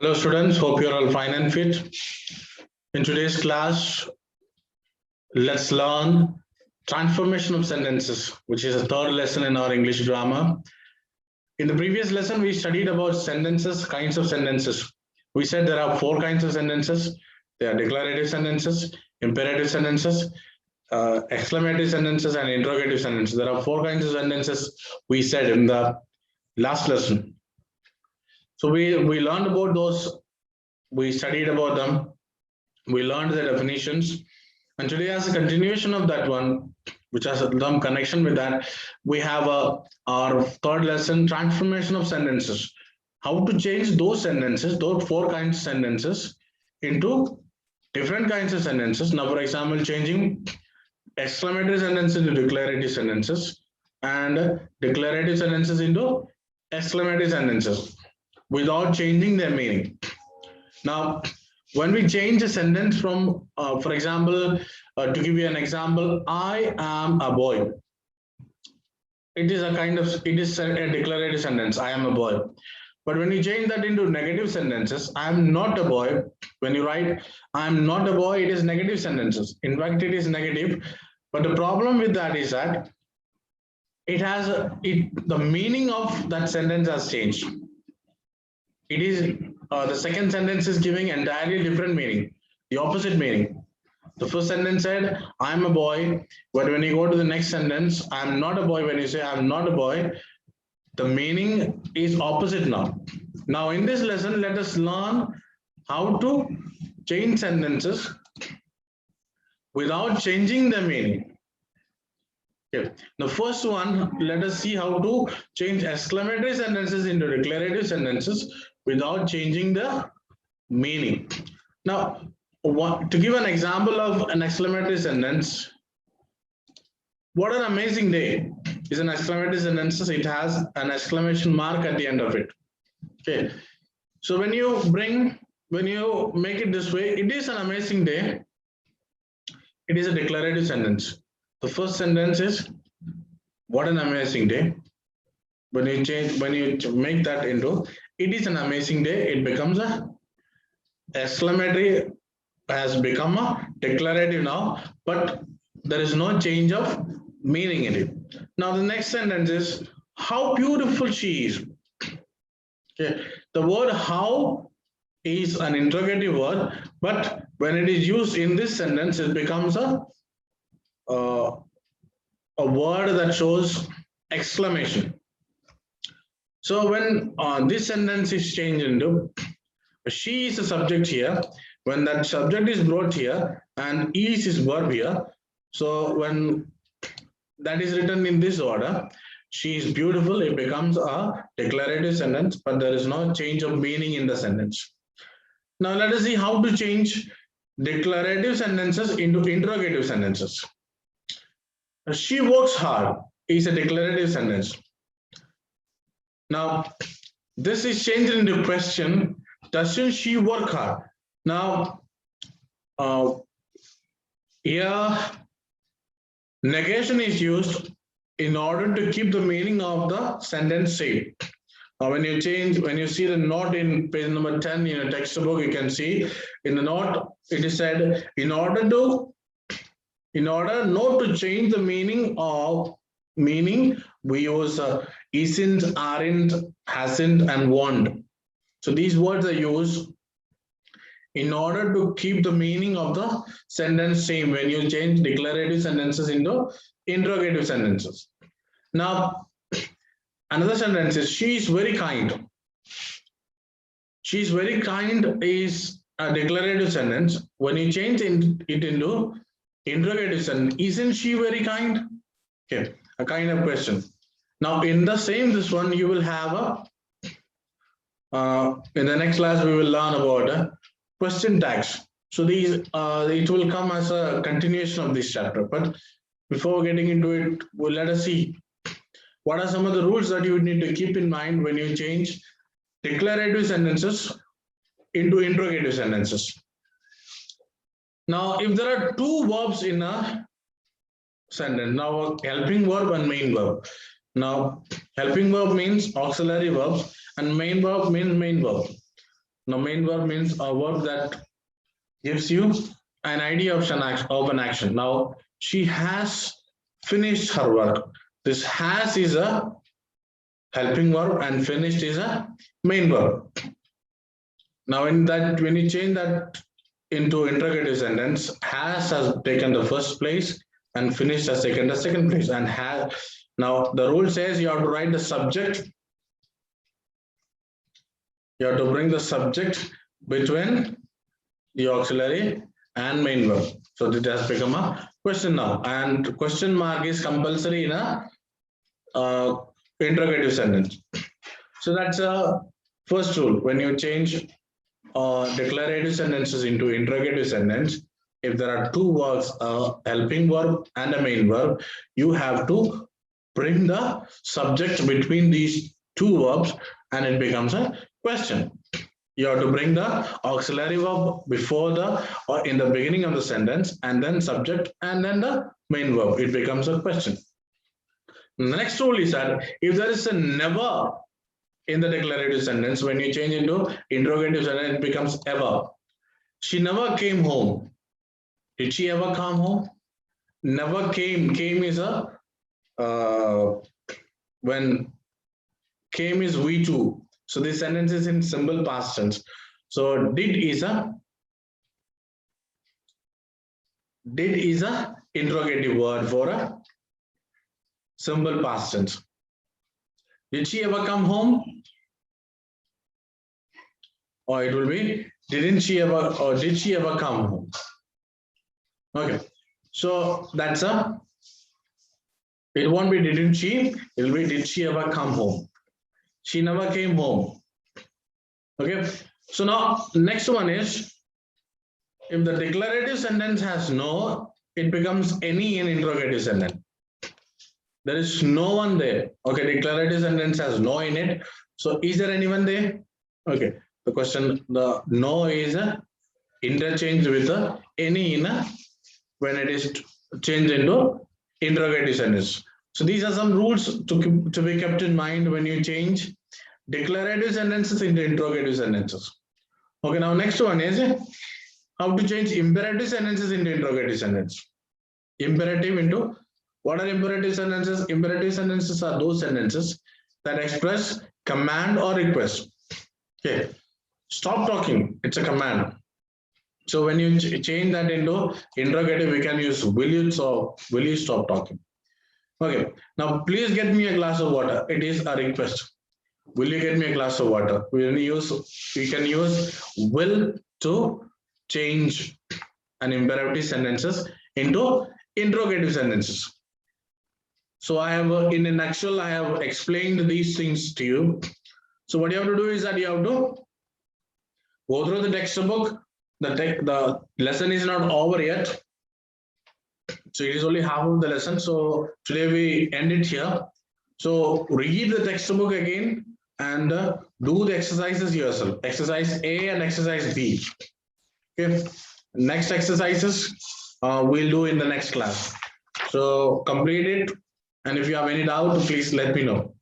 Hello students, hope you're all fine and fit. In today's class, let's learn transformation of sentences, which is the third lesson in our English grammar. In the previous lesson, we studied about sentences, kinds of sentences. We said there are four kinds of sentences. They are declarative sentences, imperative sentences, exclamative sentences, and interrogative sentences. There are four kinds of sentences we said in the last lesson. So we learned about those, we studied about them, we learned the definitions, and today as a continuation of that one, which has some connection with that, we have our third lesson, transformation of sentences. How to change those sentences, those four kinds of sentences into different kinds of sentences. Now, for example, changing exclamatory sentences into declarative sentences and declarative sentences into exclamatory sentences without changing their meaning. Now, when we change a sentence from, for example, to give you an example, I am a boy. It is a declarative sentence, I am a boy. But when you change that into negative sentences, I am not a boy. When you write, I am not a boy, it is negative sentences. In fact, it is negative. But the problem with that is that the meaning of that sentence has changed. It is the second sentence is giving entirely different meaning, the opposite meaning. The first sentence said, I'm a boy, but when you go to the next sentence, I'm not a boy, when you say I'm not a boy, the meaning is opposite now. Now in this lesson, let us learn how to change sentences without changing the meaning. Okay. The first one, let us see how to change exclamatory sentences into declarative sentences without changing the meaning. Now, to give an example of an exclamatory sentence, what an amazing day is an exclamatory sentence. It has an exclamation mark at the end of it. Okay. So when you make it this way, it is an amazing day. It is a declarative sentence. The first sentence is, what an amazing day. When you make that into, it is an amazing day, it becomes a exclamatory, has become a declarative now, but there is no change of meaning in it. Now the next sentence is, how beautiful she is. Okay. The word how is an interrogative word, but when it is used in this sentence, it becomes a word that shows exclamation. So when this sentence is changed into, she is the subject here, when that subject is brought here and is verb here, so when that is written in this order, she is beautiful, it becomes a declarative sentence, but there is no change of meaning in the sentence. Now let us see how to change declarative sentences into interrogative sentences. She works hard is a declarative sentence. Now, this is changed into question, doesn't she work hard? Now, here, negation is used in order to keep the meaning of the sentence same. When you see the note in page number 10 in a textbook, you can see in the note, it is said, in order not to change the meaning, we use isn't, aren't, hasn't, and won't. So these words are used in order to keep the meaning of the sentence same when you change declarative sentences into interrogative sentences. Now, another sentence is, she is very kind. She is very kind is a declarative sentence. When you change it into interrogative sentence, isn't she very kind? Okay, a kind of question. Now in the same this one, you will have in the next class we will learn about question tags. So these it will come as a continuation of this chapter, but before getting into it, let us see what are some of the rules that you need to keep in mind when you change declarative sentences into interrogative sentences. Now, if there are two verbs in a sentence, now helping verb and main verb. Now, helping verb means auxiliary verbs and main verb means main verb. Now, main verb means a verb that gives you an idea of an action. Now, she has finished her work. This has is a helping verb and finished is a main verb. Now, in that, when you change that into interrogative sentence, has taken the first place and finished has taken the second place. And has, now the rule says you have to write the subject. You have to bring the subject between the auxiliary and main verb. So it has become a question now, and question mark is compulsory in a interrogative sentence. So that's a first rule. When you change declarative sentences into interrogative sentence, if there are two verbs, a helping verb and a main verb, you have to bring the subject between these two verbs and it becomes a question. You have to bring the auxiliary verb before the or in the beginning of the sentence and then subject and then the main verb. It becomes a question. The next rule is that if there is a never in the declarative sentence, when you change into interrogative sentence, it becomes ever. She never came home. Did she ever come home? Never came. Came is a when came is V2. So this sentence is in simple past tense. So did is a interrogative word for a simple past tense. Did she ever come home? Or it will be didn't she ever or did she ever come home? Okay, so that's a, it won't be didn't she, it will be did she ever come home? She never came home. Okay, so now next one is if the declarative sentence has no, it becomes any in interrogative sentence. There is no one there. Okay, declarative sentence has no in it. So is there anyone there? Okay, the question, the no is interchanged with the any in a when it is changed into interrogative sentence. So these are some rules to be kept in mind when you change declarative sentences into interrogative sentences. Okay, now next one is how to change imperative sentences into interrogative sentence. Imperative into, what are imperative sentences? Imperative sentences are those sentences that express command or request. Okay, stop talking, it's a command. So when you change that into interrogative, we can use will you stop talking. Okay, now please get me a glass of water. It is a request. Will you get me a glass of water? We can use will to change an imperative sentences into interrogative sentences. So I have in a nutshell, I have explained these things to you. So what you have to do is that you have to go through the textbook. The lesson is not over yet. So it is only half of the lesson. So today we end it here. So read the textbook again and do the exercises yourself. Exercise A and exercise B. Okay. Next exercises we'll do in the next class. So complete it. And if you have any doubt, please let me know.